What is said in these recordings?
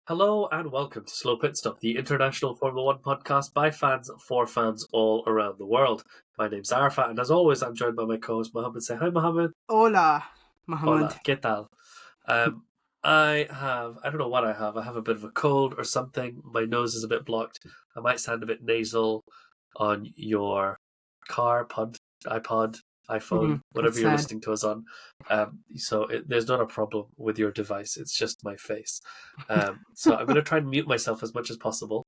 Hello and welcome to Slow Pit Stop, the international Formula One podcast by fans for fans all around the world. My name's Arafat, and as always, I'm joined by my co-host Mohammed. Say hi, Mohammed. Hola, Mohammed. Hola, ¿qué tal? I don't know what I have. I have a bit of a cold or something. My nose is a bit blocked. I might sound a bit nasal on your car, iPod, iPhone, whatever you're listening to us on. There's not a problem with your device. It's just my face. So I'm going to try and mute myself as much as possible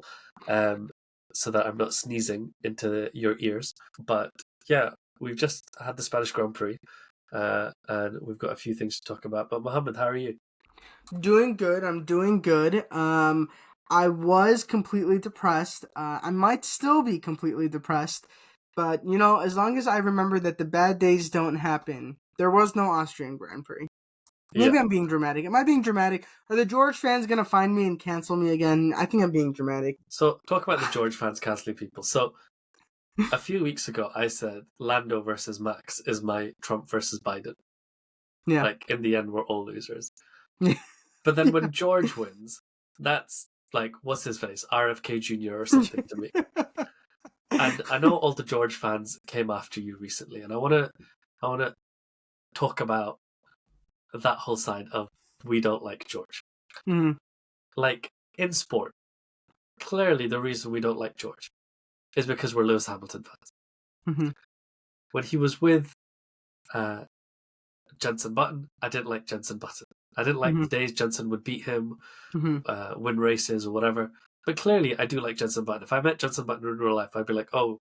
so that I'm not sneezing into your ears. But yeah, we've just had the Spanish Grand Prix and we've got a few things to talk about. But Mohammed, how are you? Doing good. I'm doing good. I was completely depressed. I might still be completely depressed. But, as long as I remember that the bad days don't happen, there was no Austrian Grand Prix. Maybe I'm being dramatic. Am I being dramatic? Are the George fans going to find me and cancel me again? I think I'm being dramatic. So, talk about the George fans cancelling people. So, a few weeks ago, I said Lando versus Max is my Trump versus Biden. Yeah. Like, in the end, we're all losers. But then when George wins, that's like, what's his face? RFK Jr. or something to me. And I know all the George fans came after you recently, and I want to talk about that whole side of we don't like George. Mm-hmm. Like, in sport, clearly the reason we don't like George is because we're Lewis Hamilton fans. Mm-hmm. When he was with Jenson Button, I didn't like Jenson Button. I didn't like the days Jenson would beat him, win races or whatever. But clearly, I do like Jenson Button. If I met Jenson Button in real life, I'd be like, oh,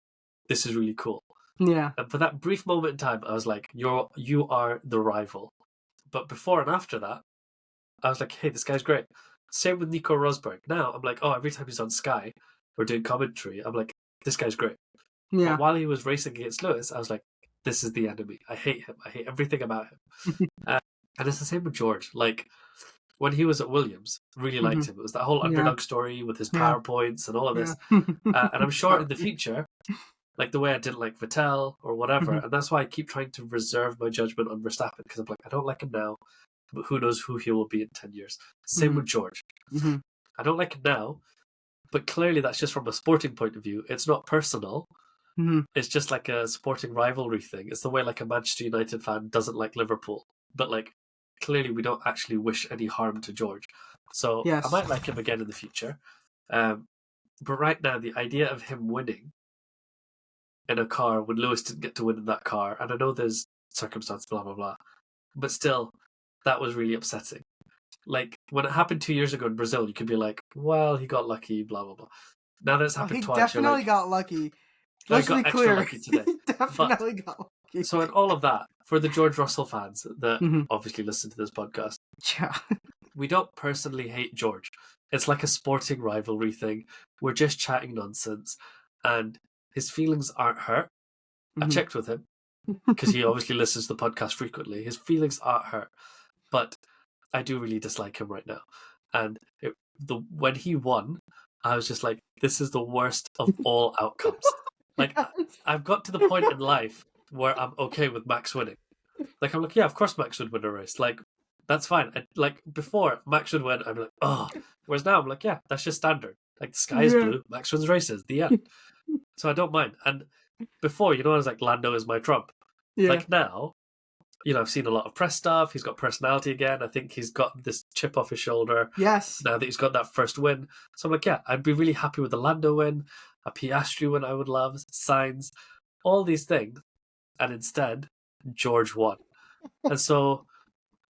this is really cool. Yeah. And for that brief moment in time, I was like, you are the rival. But before and after that, I was like, hey, this guy's great. Same with Nico Rosberg. Now, I'm like, oh, every time he's on Sky or doing commentary, I'm like, this guy's great. Yeah. But while he was racing against Lewis, I was like, this is the enemy. I hate him. I hate everything about him. And it's the same with George. Like, when he was at Williams, really liked him. It was that whole underdog story with his PowerPoints and all of this. And I'm sure in the future, like the way I didn't like Vettel or whatever, and that's why I keep trying to reserve my judgment on Verstappen, because I'm like, I don't like him now, but who knows who he will be in 10 years. Same with George. I don't like him now, but clearly that's just from a sporting point of view. It's not personal. It's just like a sporting rivalry thing. It's the way like a Manchester United fan doesn't like Liverpool, but like clearly we don't actually wish any harm to George. So I might like him again in the future. But right now, the idea of him winning in a car when Lewis didn't get to win in that car, and I know there's circumstance, blah, blah, blah, but still, that was really upsetting. Like, when it happened 2 years ago in Brazil, you could be like, well, he got lucky, blah, blah, blah. Now that it's happened twice, he definitely got lucky. Let's be clear. Lucky today. He definitely got lucky. So in all of that, for the George Russell fans that obviously listen to this podcast, we don't personally hate George. It's like a sporting rivalry thing. We're just chatting nonsense, and his feelings aren't hurt. I checked with him because he obviously listens to the podcast frequently. His feelings aren't hurt, but I do really dislike him right now. And when he won, I was just like, this is the worst of all outcomes. Like, I've got to the point in life where I'm okay with Max winning. Like, I'm like, yeah, of course Max would win a race. Like, that's fine. Like, before Max would win, I'm like, oh. Whereas now I'm like, yeah, that's just standard. Like, the sky is blue, Max wins races, the end. So I don't mind. And before, I was like, Lando is my Trump. Yeah. Like, now, I've seen a lot of press stuff. He's got personality again. I think he's got this chip off his shoulder. Yes. Now that he's got that first win. So I'm like, yeah, I'd be really happy with the Lando win. A Piastri win I would love, Sainz, all these things. And instead, George won. And so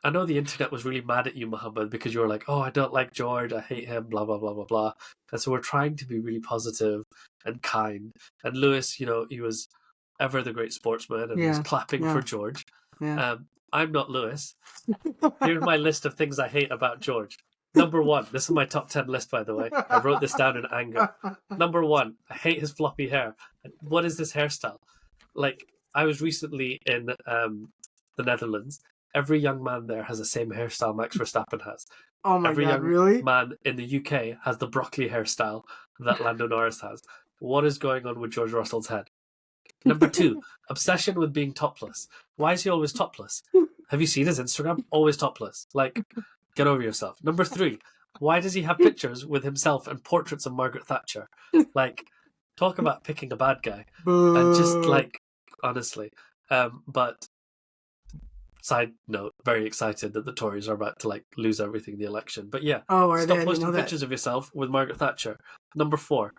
I know the internet was really mad at you, Mohammed, because you were like, oh, I don't like George, I hate him, blah, blah, blah, blah, blah. And so we're trying to be really positive and kind. And Lewis, he was ever the great sportsman and he was clapping for George. Yeah. I'm not Lewis. Here's my list of things I hate about George. Number 1, this is my top 10 list, by the way. I wrote this down in anger. Number 1, I hate his floppy hair. What is this hairstyle? Like, I was recently in the Netherlands. Every young man there has the same hairstyle Max Verstappen has. Oh my God, really? Every young man in the UK has the broccoli hairstyle that Lando Norris has. What is going on with George Russell's head? Number 2, obsession with being topless. Why is he always topless? Have you seen his Instagram? Always topless. Like, get over yourself. Number 3, Why does he have pictures with himself and portraits of Margaret Thatcher? Like, talk about picking a bad guy. And just Boo. like, honestly. But side note, very excited that the Tories are about to like lose everything in the election. But yeah, Oh, are they? stop I didn't know posting that. pictures of yourself with Margaret Thatcher. Number 4.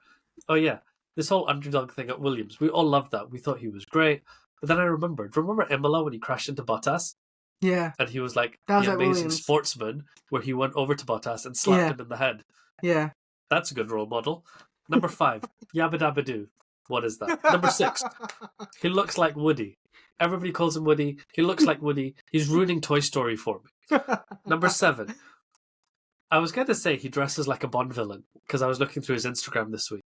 Oh yeah, this whole underdog thing at Williams. We all loved that. We thought he was great. But then I remembered. Remember Imola when he crashed into Bottas? Yeah, And he was like that was the at amazing Williams. sportsman where he went over to Bottas and slapped Yeah, him in the head. yeah. That's a good role model. Number 5, Yabba Dabba Doo. What is that? Number 6, he looks like Woody. Everybody calls him Woody. He looks like Woody. He's ruining Toy Story for me. Number 7, I was going to say he dresses like a Bond villain because I was looking through his Instagram this week.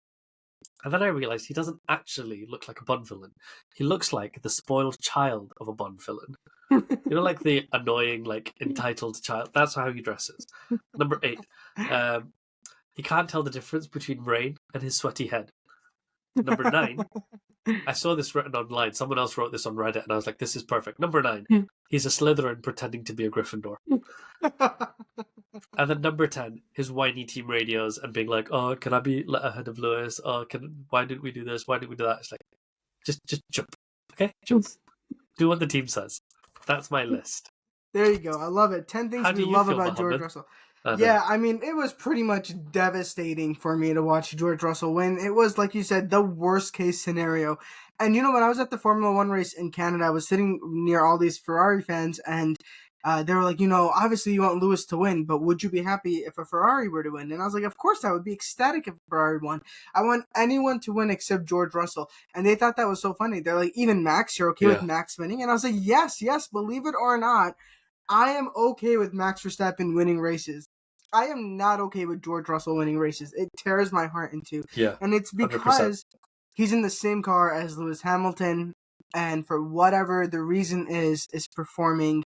And then I realised he doesn't actually look like a Bond villain. He looks like the spoiled child of a Bond villain. You know, like the annoying, like entitled child. That's how he dresses. Number 8, he can't tell the difference between rain and his sweaty head. Number 9, I saw this written online. Someone else wrote this on Reddit, and I was like, this is perfect. Number 9, he's a Slytherin pretending to be a Gryffindor. And then number 10, his whiny team radios and being like, oh, can I be let ahead of Lewis? Oh, why did we do this? Why did we do that? It's like, just jump. Okay? Jump. Do what the team says. That's my list. There you go. I love it. 10 things How do we you love feel, about George Mohammed? Russell. I know. Yeah, I mean, it was pretty much devastating for me to watch George Russell win. It was, like you said, the worst case scenario. And you know, when I was at the Formula One race in Canada, I was sitting near all these Ferrari fans, and they were like, you know, obviously you want Lewis to win, but would you be happy if a Ferrari were to win? And I was like, of course I would be ecstatic if a Ferrari won. I want anyone to win except George Russell. And they thought that was so funny. They're like, even Max, you're okay with Max winning? And I was like, yes, believe it or not, I am okay with Max Verstappen winning races. I am not okay with George Russell winning races. It tears my heart in two. Yeah. And it's 100%. because he's in the same car as Lewis Hamilton, and for whatever the reason is performing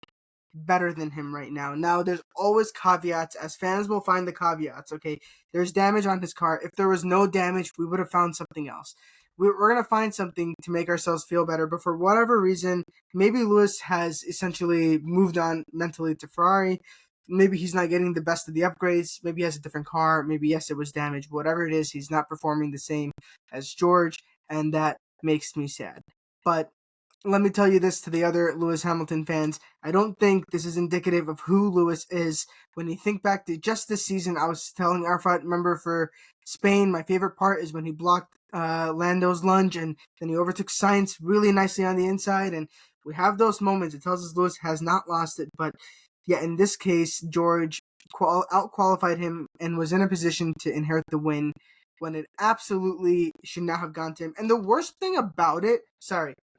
better than him right now. Now, there's always caveats, as fans will find the caveats, okay? There's damage on his car. If there was no damage, we would have found something else. We're going to find something to make ourselves feel better, but for whatever reason, maybe Lewis has essentially moved on mentally to Ferrari. Maybe he's not getting the best of the upgrades. Maybe he has a different car. Maybe, yes, it was damaged. Whatever it is, he's not performing the same as George, and that makes me sad. But let me tell you this to the other Lewis Hamilton fans. I don't think this is indicative of who Lewis is. When you think back to just this season, I was telling Arafat, remember for Spain, my favorite part is when he blocked Lando's lunge and then he overtook Sainz really nicely on the inside. And we have those moments. It tells us Lewis has not lost it. But yeah, in this case, George out-qualified him and was in a position to inherit the win when it absolutely should not have gone to him. And the worst thing about it,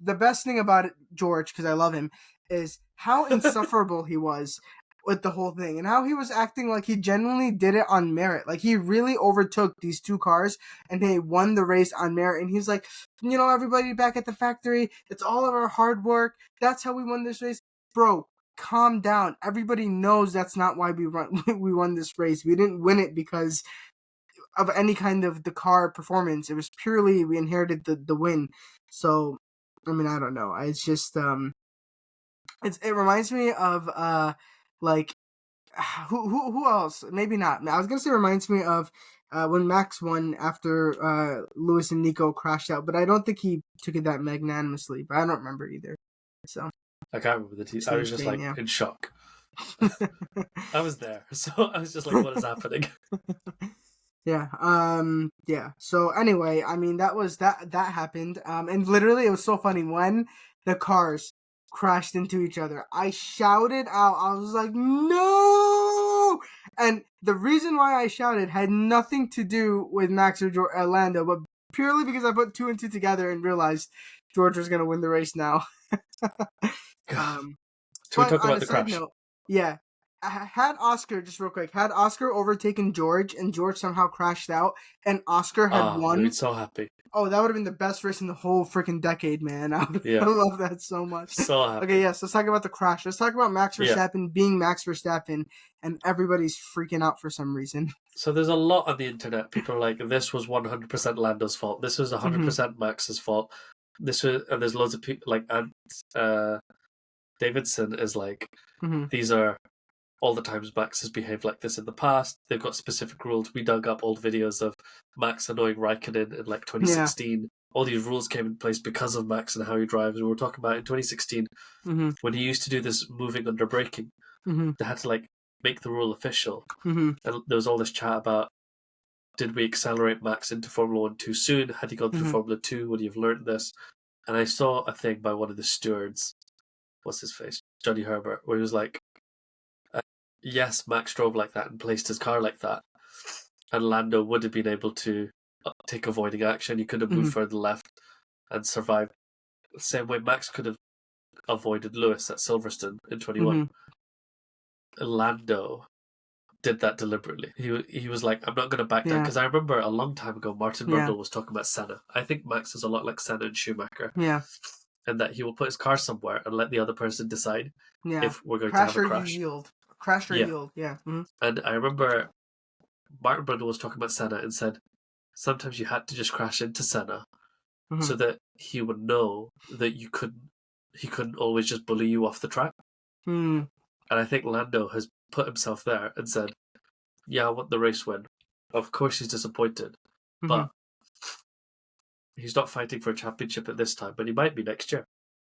the best thing about it, George, because I love him, is how insufferable he was with the whole thing and how he was acting like he genuinely did it on merit. Like, he really overtook these two cars and they won the race on merit. And he's like, you know, everybody back at the factory, it's all of our hard work. That's how we won this race. Bro, calm down. Everybody knows that's not why we won this race. We didn't win it because of any kind of the car performance. It was purely we inherited the win. So, I mean, I don't know. It's just it reminds me of like who else? Maybe not. I was gonna say it reminds me of when Max won after Lewis and Nico crashed out, but I don't think he took it that magnanimously. But I don't remember either. So I can't remember the team. I was just like in shock. I was there, so I was just like, what is happening? Yeah. So anyway, I mean, that happened. And literally it was so funny when the cars crashed into each other. I shouted out. I was like, "No!" And the reason why I shouted had nothing to do with Max or Lando, but purely because I put two and two together and realized George was going to win the race now. Can we talk about the crash? Note, yeah. Had Oscar overtaken George and George somehow crashed out and Oscar had won, I'd be so happy. Oh, that would have been the best race in the whole freaking decade, man. I love that so much. So happy. Okay, yes, let's talk about the crash. Let's talk about Max Verstappen being Max Verstappen and everybody's freaking out for some reason. So there's a lot on the internet. People are like, this was 100% Lando's fault. This was 100% Max's fault. And there's loads of people like, Davidson is like, these are all the times Max has behaved like this in the past. They've got specific rules. We dug up old videos of Max annoying Raikkonen in like 2016. All these rules came in place because of Max and how he drives. And we were talking about in 2016 when he used to do this moving under braking. They had to like make the rule official. And there was all this chat about, did we accelerate Max into Formula 1 too soon? Had he gone through Formula 2, would he have learned this? And I saw a thing by one of the stewards, what's his face? Johnny Herbert, where he was like, yes, Max drove like that and placed his car like that. And Lando would have been able to take avoiding action. He could have moved further left and survived. The same way Max could have avoided Lewis at Silverstone in 21. Lando did that deliberately. He was like, I'm not going to back down. Because I remember a long time ago, Martin Brundle was talking about Senna. I think Max is a lot like Senna and Schumacher. Yeah. And that he will put his car somewhere and let the other person decide if we're going to have a crash. Crash or yield. Yeah. And I remember Martin Brundle was talking about Senna and said, sometimes you had to just crash into Senna so that he would know that he couldn't always just bully you off the track. And I think Lando has put himself there and said, yeah, I want the race win. Of course he's disappointed, but he's not fighting for a championship at this time, but he might be next year.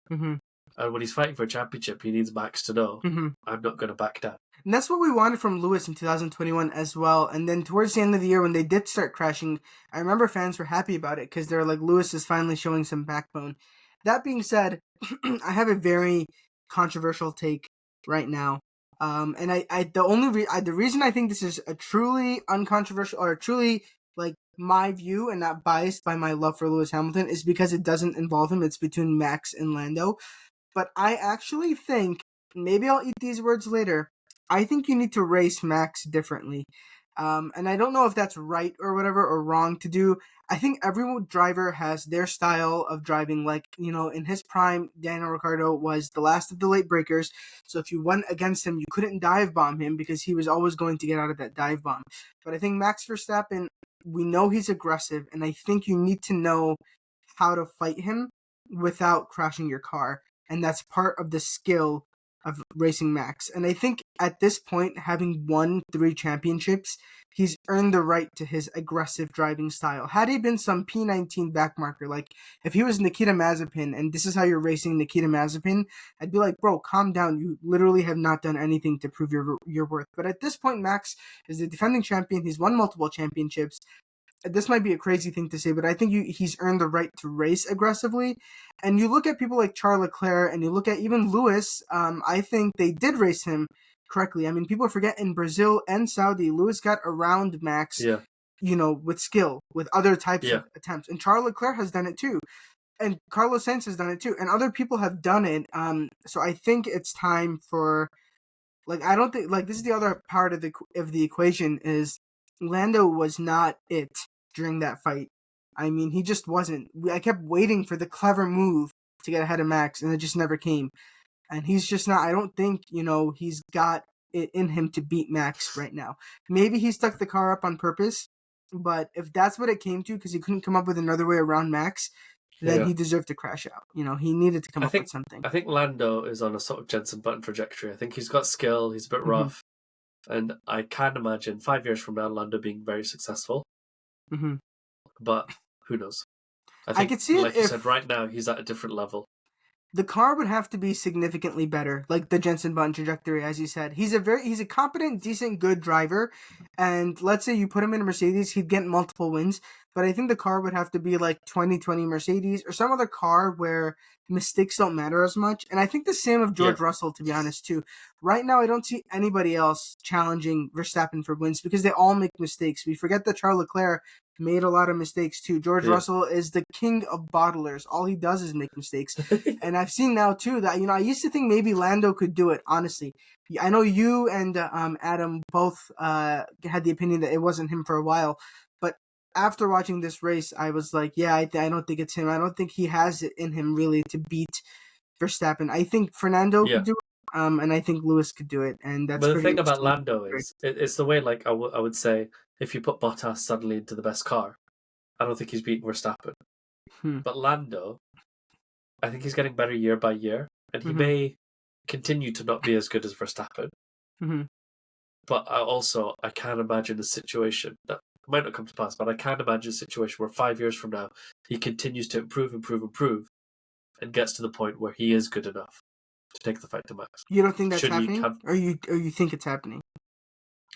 And when he's fighting for a championship, he needs Max to know, I'm not going to back down. And that's what we wanted from Lewis in 2021 as well. And then towards the end of the year, when they did start crashing, I remember fans were happy about it because they're like, Lewis is finally showing some backbone. That being said, I have a very controversial take right now. And the reason I think this is a truly uncontroversial or truly like my view and not biased by my love for Lewis Hamilton is because it doesn't involve him. It's between Max and Lando. But I actually think, maybe I'll eat these words later, I think you need to race Max differently. And I don't know if that's right or whatever or wrong to do. I think every driver has their style of driving. Like, in his prime, Daniel Ricciardo was the last of the late breakers. So if you went against him, you couldn't dive bomb him because he was always going to get out of that dive bomb. But I think Max Verstappen, we know he's aggressive, and I think you need to know how to fight him without crashing your car. And that's part of the skill of racing Max. And I think at this point, having won 3 championships, he's earned the right to his aggressive driving style. Had he been some P19 backmarker, like if he was Nikita Mazepin and this is how you're racing Nikita Mazepin, I'd be like, bro, calm down. You literally have not done anything to prove your worth. But at this point, Max is the defending champion. He's won multiple championships. This might be a crazy thing to say, but I think he's earned the right to race aggressively. And you look at people like Charles Leclerc and you look at even Lewis, I think they did race him correctly. I mean, people forget in Brazil and Saudi, Lewis got around Max, with skill, with other types of attempts. And Charles Leclerc has done it too. And Carlos Sainz has done it too. And other people have done it. So I think it's time for, I don't think, this is the other part of the equation is Lando was not it during that fight. I mean, he just wasn't. I kept waiting for the clever move to get ahead of Max, and it just never came. And he's just not, I don't think, he's got it in him to beat Max right now. Maybe he stuck the car up on purpose, but if that's what it came to, because he couldn't come up with another way around Max, then he deserved to crash out. He needed to come up with something. I think Lando is on a sort of Jensen Button trajectory. I think he's got skill, he's a bit rough. And I can imagine 5 years from now, Lando being very successful. But who knows? I could see like you said, right now, he's at a different level. The car would have to be significantly better, like the Jensen Button trajectory, as you said. He's a competent, decent, good driver. And let's say you put him in a Mercedes, he'd get multiple wins. But I think the car would have to be like 2020 Mercedes or some other car where mistakes don't matter as much. And I think the same of George Russell, to be honest, too. Right now, I don't see anybody else challenging Verstappen for wins because they all make mistakes. We forget that Charles Leclerc made a lot of mistakes, too. George Russell is the king of bottlers. All he does is make mistakes. And I've seen now, too, that, I used to think maybe Lando could do it, honestly. I know you and Adam both had the opinion that it wasn't him for a while. After watching this race, I was like, I don't think it's him. I don't think he has it in him really to beat Verstappen. I think Fernando could do it, and I think Lewis could do it. And that's. But the thing about Lando is, it's the way I would say if you put Bottas suddenly into the best car, I don't think he's beating Verstappen. But Lando, I think he's getting better year by year, and he may continue to not be as good as Verstappen. But I can't imagine a situation that might not come to pass, but I can't imagine a situation where 5 years from now he continues to improve, and gets to the point where he is good enough to take the fight to Max. You don't think that's Should he happening, have? or you think it's happening?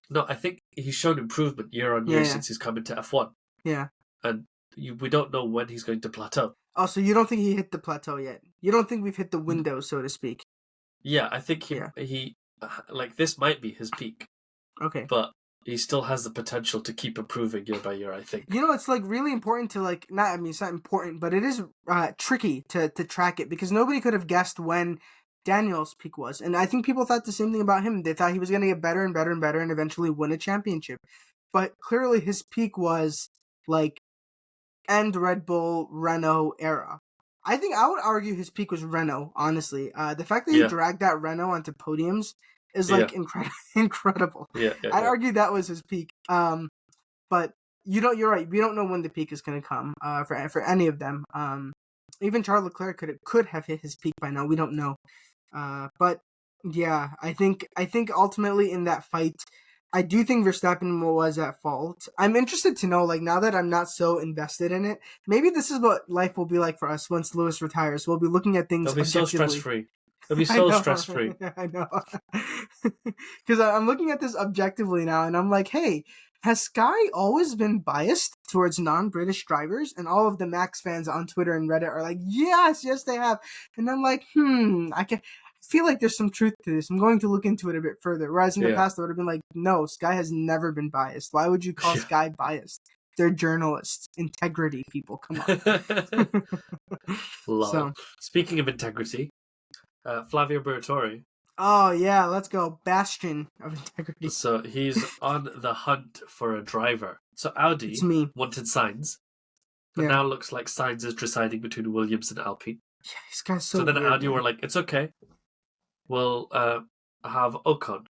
No, I think he's shown improvement year on year since he's come into F1. Yeah. And we don't know when he's going to plateau. Oh, so you don't think he hit the plateau yet? You don't think we've hit the window, so to speak? Yeah, I think he like this might be his peak. Okay. But he still has the potential to keep improving year by year, I think. You know, it's like really important to it's not important, but it is tricky to track it because nobody could have guessed when Daniel's peak was. And I think people thought the same thing about him. They thought he was going to get better and better and better and eventually win a championship. But clearly his peak was like end Red Bull, Renault era. I think I would argue his peak was Renault, honestly. The fact that he dragged that Renault onto podiums is like incredible. I'd argue that was his peak. But you're right. We don't know when the peak is going to come for any of them. Even Charles Leclerc could have hit his peak by now. We don't know. But yeah, I think ultimately in that fight, I do think Verstappen was at fault. I'm interested to know, like, now that I'm not so invested in it, maybe this is what life will be like for us once Lewis retires. We'll be looking at things It'll be so stress-free. It'll be so stress-free. I know. Because I'm looking at this objectively now, and I'm like, hey, has Sky always been biased towards non-British drivers? And all of the Max fans on Twitter and Reddit are like, yes, they have. And I'm like, I feel like there's some truth to this. I'm going to look into it a bit further. Whereas in the past, I would have been like, no, Sky has never been biased. Why would you call Sky biased? They're journalists, integrity people. Come on. So, speaking of integrity, Flavio Briatore. Oh yeah, let's go. Bastion of integrity. So he's on the hunt for a driver. So Audi wanted Sainz, but now looks like Sainz is deciding between Williams and Alpine. Yeah, this guy's so then weird, Audi were like, it's okay. We'll have Ocon,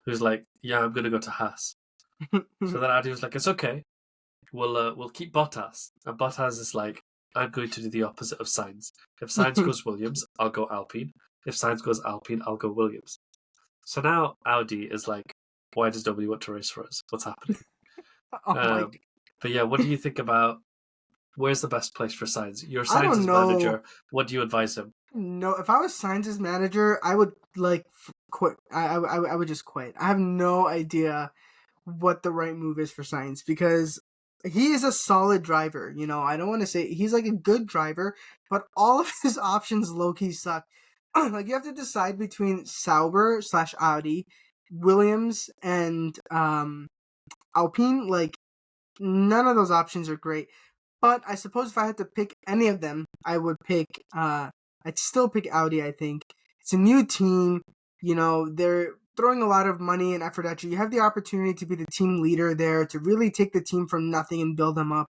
who's like, yeah, I'm gonna go to Haas. So then Audi was like, it's okay. We'll keep Bottas. And Bottas is like, I'm going to do the opposite of Sainz. If Sainz goes Williams, I'll go Alpine. If Sainz goes Alpine, I'll go Williams. So now Audi is like, why does nobody want to race for us? What's happening? But yeah, what do you think about where's the best place for Sainz? You're Sainz's manager. What do you advise him? No, if I was Sainz's manager, I would quit. I would just quit. I have no idea what the right move is for Sainz because he is a solid driver. You know, I don't want to say he's like a good driver, but all of his options low-key suck. Like you have to decide between Sauber / Audi, Williams, and Alpine. Like none of those options are great. But I suppose if I had to pick any of them, I would pick. I'd still pick Audi. I think it's a new team. You know, they're throwing a lot of money and effort at you. You have the opportunity to be the team leader there, to really take the team from nothing and build them up.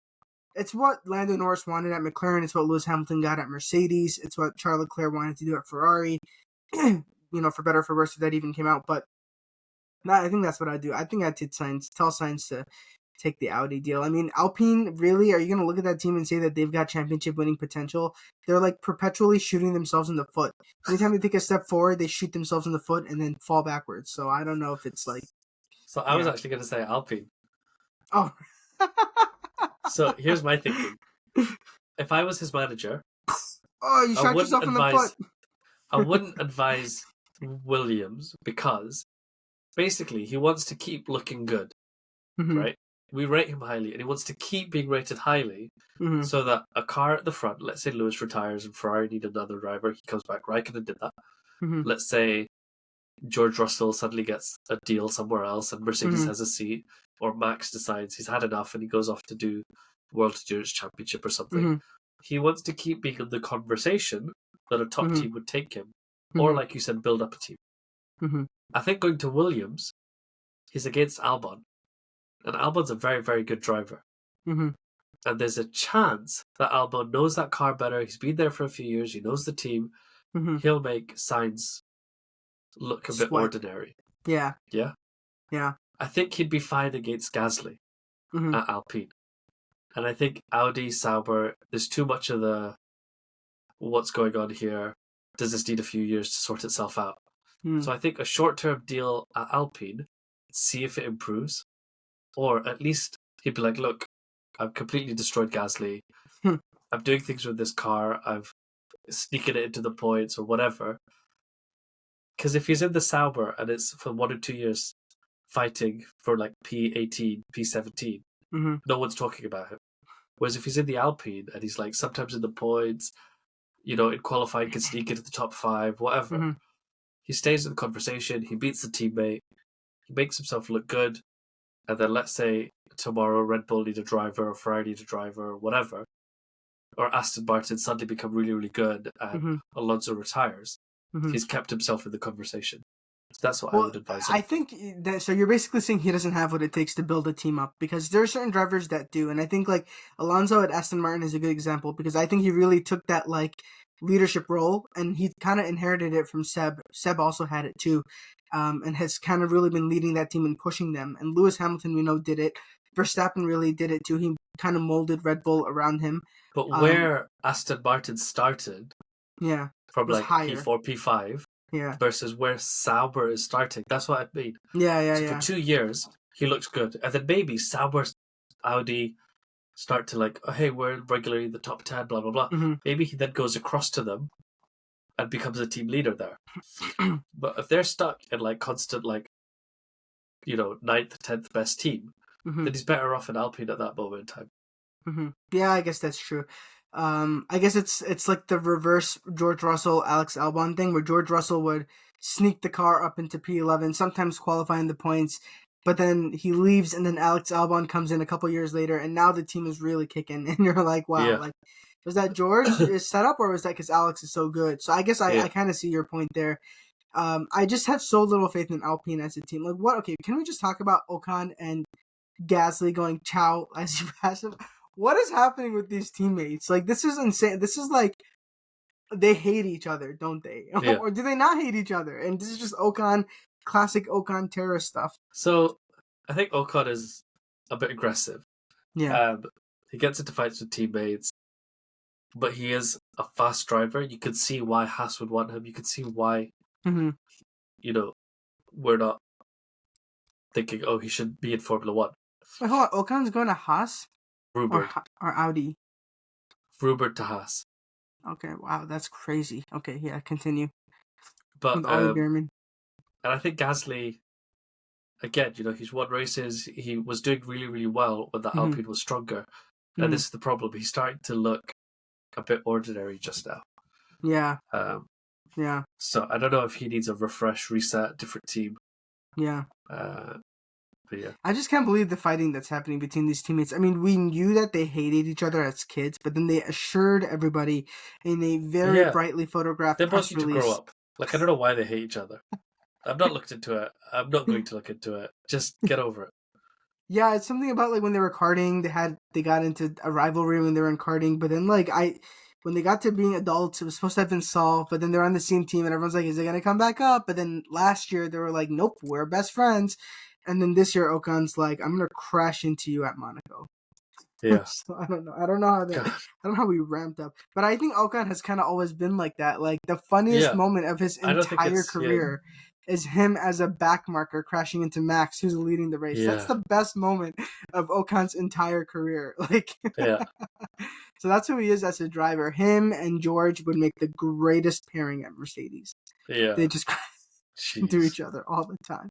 It's what Lando Norris wanted at McLaren. It's what Lewis Hamilton got at Mercedes. It's what Charles Leclerc wanted to do at Ferrari. You know, for better or for worse, if that even came out. But I think that's what I'd do. I think I'd tell Sainz to take the Audi deal. I mean, Alpine, really? Are you going to look at that team and say that they've got championship winning potential? They're like perpetually shooting themselves in the foot. Anytime they take a step forward, they shoot themselves in the foot and then fall backwards. So I don't know if it's like... So I was actually going to say Alpine. Oh. So here's my thinking. If I was his manager... Oh, you shot yourself in the foot. I wouldn't advise Williams because basically he wants to keep looking good, right? We rate him highly, and he wants to keep being rated highly so that a car at the front, let's say Lewis retires and Ferrari need another driver, he comes back. Raikkonen did that. Let's say George Russell suddenly gets a deal somewhere else and Mercedes has a seat, or Max decides he's had enough and he goes off to do World Endurance Championship or something. He wants to keep being in the conversation that a top team would take him, or like you said, build up a team. I think going to Williams, he's against Albon. And Albon's a very, very good driver. And there's a chance that Albon knows that car better. He's been there for a few years. He knows the team. He'll make Sainz look a bit ordinary. Yeah. Yeah? Yeah. I think he'd be fine against Gasly at Alpine. And I think Audi, Sauber, there's too much of the what's going on here. Does this need a few years to sort itself out? So I think a short-term deal at Alpine see if it improves, or at least he'd be like, "Look, I've completely destroyed Gasly. I'm doing things with this car. I've sneaking it into the points or whatever." Because if he's in the Sauber and it's for 1 or 2 years fighting for like P18, P17, no one's talking about him. Whereas if he's in the Alpine and he's like sometimes in the points, in qualifying can sneak into the top 5, whatever. He stays in the conversation. He beats the teammate. He makes himself look good. And then let's say tomorrow Red Bull need a driver or Ferrari need a driver or whatever, or Aston Martin suddenly become really, really good and Alonso retires. He's kept himself in the conversation. So that's what I would advise him. I think that, so you're basically saying he doesn't have what it takes to build a team up, because there are certain drivers that do. And I think like Alonso at Aston Martin is a good example, because I think he really took that like leadership role and he kind of inherited it from Seb. Seb also had it too, and has kind of really been leading that team and pushing them. And Lewis Hamilton, we know, did it. Verstappen really did it too. He kind of molded Red Bull around him. But where Aston Martin started, from like higher. P4, P5, versus where Sauber is starting, that's what I mean. For 2 years, he looks good, and then maybe Sauber, Audi start to like, oh, hey, we're regularly in the top 10, blah blah blah. Maybe he then goes across to them and becomes a team leader there. But if they're stuck in like constant like, 9th, 10th best team, then he's better off in Alpine at that moment in time. Yeah, I guess that's true. I guess it's like the reverse George Russell, Alex Albon thing, where George Russell would sneak the car up into P11, sometimes qualifying the points, but then he leaves, and then Alex Albon comes in a couple years later, and now the team is really kicking, and you're like, wow, like, was that George is set up, or was that because Alex is so good? So I guess I kind of see your point there. I just have so little faith in Alpine as a team. Like, what? Okay, can we just talk about Ocon and Gasly going ciao as you pass him? What is happening with these teammates? Like, this is insane. This is like, they hate each other, don't they? Or do they not hate each other? And this is just Ocon, classic Ocon terrorist stuff. So, I think Ocon is a bit aggressive. Yeah. He gets into fights with teammates, but he is a fast driver. You can see why Haas would want him. You can see why, we're not thinking, oh, he should be in Formula 1. Wait, hold on. Ocon's going to Haas? Rupert. Or Audi? Rupert to Haas. Okay, wow, that's crazy. Okay, yeah, continue. But with Ollie Behrman. And I think Gasly, again, he's won races. He was doing really, really well when the Alpine was stronger. And this is the problem. He's starting to look a bit ordinary just now. Yeah. Yeah. So I don't know if he needs a refresh, reset, different team. Yeah. But yeah. I just can't believe the fighting that's happening between these teammates. I mean, we knew that they hated each other as kids, but then they assured everybody in a very brightly photographed press release. They both need to grow up. Like, I don't know why they hate each other. I've not looked into it. I'm not going to look into it. Just get over it. Yeah, it's something about like when they were karting, they got into a rivalry when they were in karting, but then like when they got to being adults, it was supposed to have been solved, but then they're on the same team and everyone's like, is it gonna come back up? But then last year they were like, nope, we're best friends. And then this year Ocon's like, I'm gonna crash into you at Monaco. Yeah. So I don't know. I don't know how we ramped up. But I think Ocon has kind of always been like that. Like the funniest moment of his entire career is him as a back marker crashing into Max, who's leading the race. That's the best moment of Ocon's entire career. Like, so that's who he is as a driver. Him and George would make the greatest pairing at Mercedes. Yeah, they just crash into each other all the time.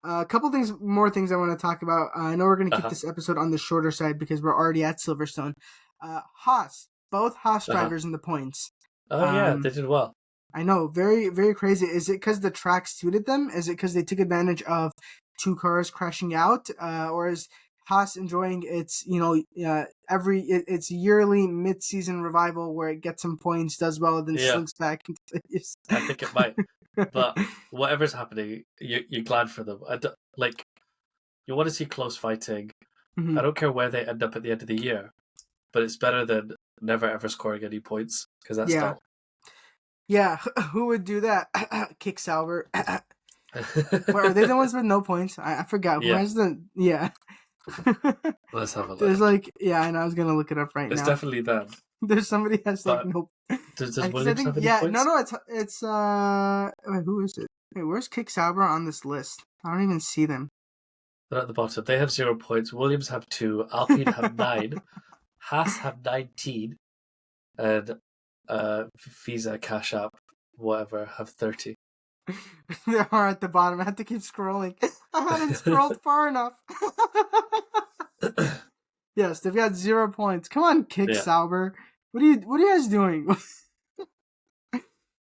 A couple more things I want to talk about. I know we're going to keep this episode on the shorter side because we're already at Silverstone. Haas, both Haas drivers in the points. Oh yeah, they did well. I know, very, very crazy. Is it because the track suited them? Is it because they took advantage of two cars crashing out? Or is Haas enjoying its, its yearly mid-season revival where it gets some points, does well, then slinks back? I think it might. But whatever's happening, you're glad for them. You want to see close fighting. I don't care where they end up at the end of the year, but it's better than never ever scoring any points because that's dull. Yeah, who would do that? Kick Sauber. Are they the ones with no points? I forgot. Who has the... Yeah. Let's have a look. There's and I was going to look it up right now. It's definitely them. There's somebody has no... Does Williams have any points? No, it's who is it? Hey, where's Kick Sauber on this list? I don't even see them. They're at the bottom. They have 0 points. Williams have 2. Alpine have 9. Haas have 19. And Visa, Cash App, whatever, have 30. They are at the bottom. I have to keep scrolling. I haven't scrolled far enough. Yes, they've got 0 points. Come on, Kick Sauber. What are you guys doing?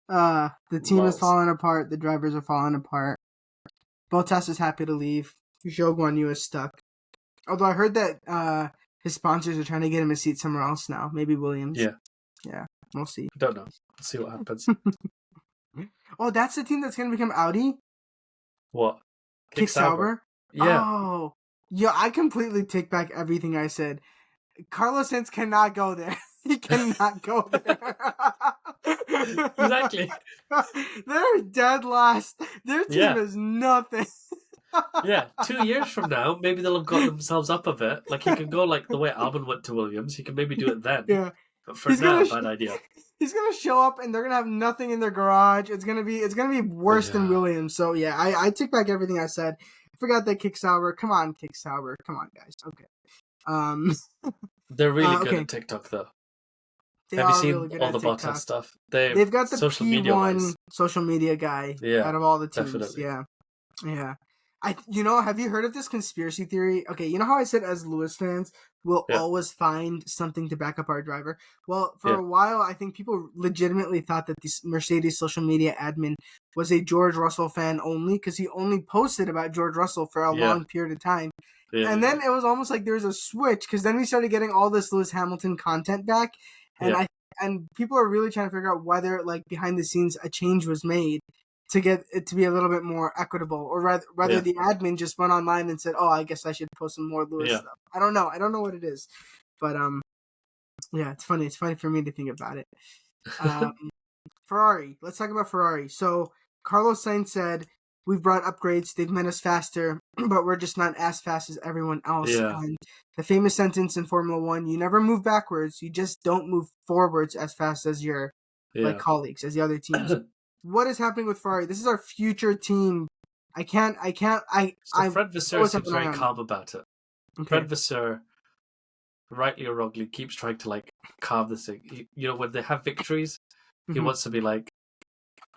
The team is falling apart. The drivers are falling apart. Bottas is happy to leave. Zhou Guanyu is stuck. Although I heard that his sponsors are trying to get him a seat somewhere else now. Maybe Williams. Yeah, we'll see. Don't know. We'll see what happens. Oh, that's the team that's going to become Audi? What? Kick Sauber? Yeah. Oh. Yeah, I completely take back everything I said. Carlos Sainz cannot go there. He cannot go there. Exactly. They're dead last. Their team is nothing. Yeah, 2 years from now, maybe they'll have got themselves up a bit. Like, he can go like the way Albon went to Williams. He can maybe do it then. Yeah. But for now, bad idea. He's gonna show up and they're gonna have nothing in their garage. It's gonna be worse than Williams. So yeah, I take back everything I said. I forgot that Kick Sauber. Come on, Kick Sauber. Come on, guys. Okay. They're really good at TikTok though. Have you seen really all the Bottas stuff? They've got the social P1 social media guy out of all the teams. Definitely. Yeah. Have you heard of this conspiracy theory? Okay, you know how I said as Lewis fans, we'll always find something to back up our driver? Well, for a while, I think people legitimately thought that this Mercedes social media admin was a George Russell fan only, because he only posted about George Russell for a long period of time. Yeah, and then it was almost like there was a switch, because then we started getting all this Lewis Hamilton content back, and and people are really trying to figure out whether, like, behind the scenes, a change was made to get it to be a little bit more equitable, or rather the admin just went online and said, "Oh, I guess I should post some more Lewis stuff." I don't know what it is, but it's funny. It's funny for me to think about it. Ferrari. Let's talk about Ferrari. So Carlos Sainz said, "We've brought upgrades. They've made us faster, but we're just not as fast as everyone else." Yeah. And the famous sentence in Formula One: "You never move backwards. You just don't move forwards as fast as your colleagues, as the other teams." What is happening with Ferrari? This is our future team. Fred Vasseur seems very calm about it. Okay. Fred Vasseur, rightly or wrongly, keeps trying to like calm this thing. When they have victories, he wants to be like,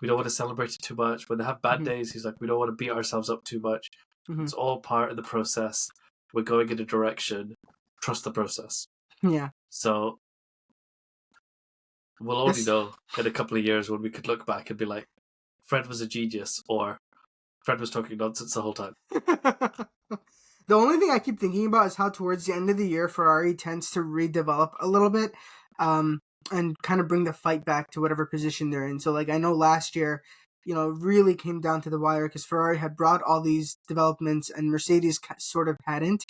we don't want to celebrate it too much. When they have bad days, he's like, we don't want to beat ourselves up too much. It's all part of the process. We're going in a direction. Trust the process. Yeah. So we'll only know in a couple of years when we could look back and be like, Fred was a genius, or Fred was talking nonsense the whole time. The only thing I keep thinking about is how towards the end of the year, Ferrari tends to redevelop a little bit and kind of bring the fight back to whatever position they're in. So, like, I know last year, it really came down to the wire because Ferrari had brought all these developments and Mercedes sort of hadn't.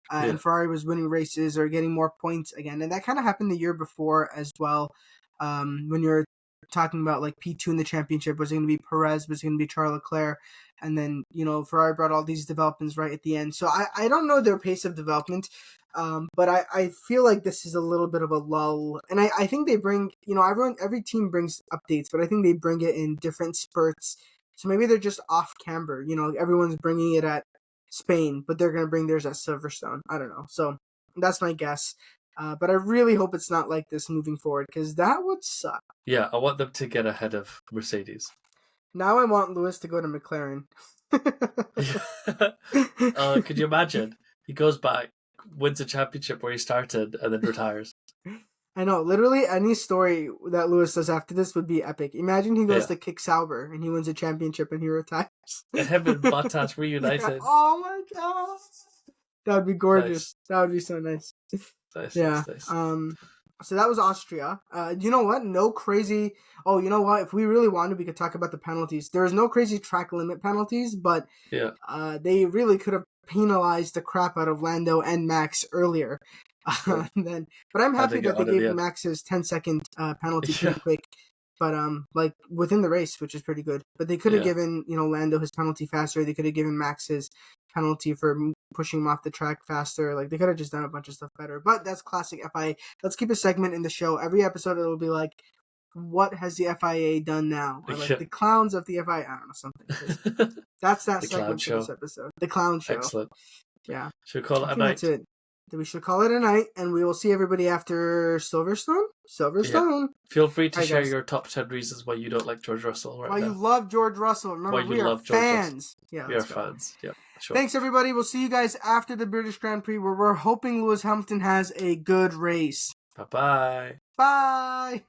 And Ferrari was winning races or getting more points again. And that kind of happened the year before as well. When you're talking about like P2 in the championship, was it going to be Perez, was it going to be Charles Leclerc, and then Ferrari brought all these developments right at the end. So I don't know their pace of development, but I feel like this is a little bit of a lull, and I think they bring every team brings updates, but I think they bring it in different spurts. So maybe they're just off camber. Everyone's bringing it at Spain, but they're going to bring theirs at Silverstone. I don't know. So that's my guess. But I really hope it's not like this moving forward, because that would suck. Yeah, I want them to get ahead of Mercedes. Now I want Lewis to go to McLaren. Could you imagine? He goes back, wins a championship where he started, and then retires. I know. Literally any story that Lewis does after this would be epic. Imagine he goes to Kick Sauber and he wins a championship and he retires. And him and Bottas reunited. Yeah. Oh my god. That would be gorgeous. Nice. That would be so nice. Nice. So that was Austria. You know what? No crazy. Oh, you know what? If we really wanted, we could talk about the penalties. There's no crazy track limit penalties, but they really could have penalized the crap out of Lando and Max earlier. But I'm happy that they gave Max his 10-second penalty pretty quick. But like within the race, which is pretty good. But they could have given Lando his penalty faster. They could have given Max his penalty for pushing him off the track faster. Like they could have just done a bunch of stuff better. But that's classic FIA. Let's keep a segment in the show. Every episode it'll be like, what has the FIA done now? Or like Yeah. the clowns of the FIA. I don't know, something. That's that The clown segment for this show. episode. The clown show. Excellent. Yeah. Should we call it I a think night? that's it. We should call it a night, and we will see everybody after Silverstone. Silverstone. Feel free to Alright, share guys. your top 10 reasons why you don't like George Russell right Why now. you love George Russell. Remember, Why you we are love George fans. Yeah, We are let's go. fans. Yeah, sure. Thanks, everybody. We'll see you guys after the British Grand Prix, where we're hoping Lewis Hamilton has a good race. Bye-bye. Bye.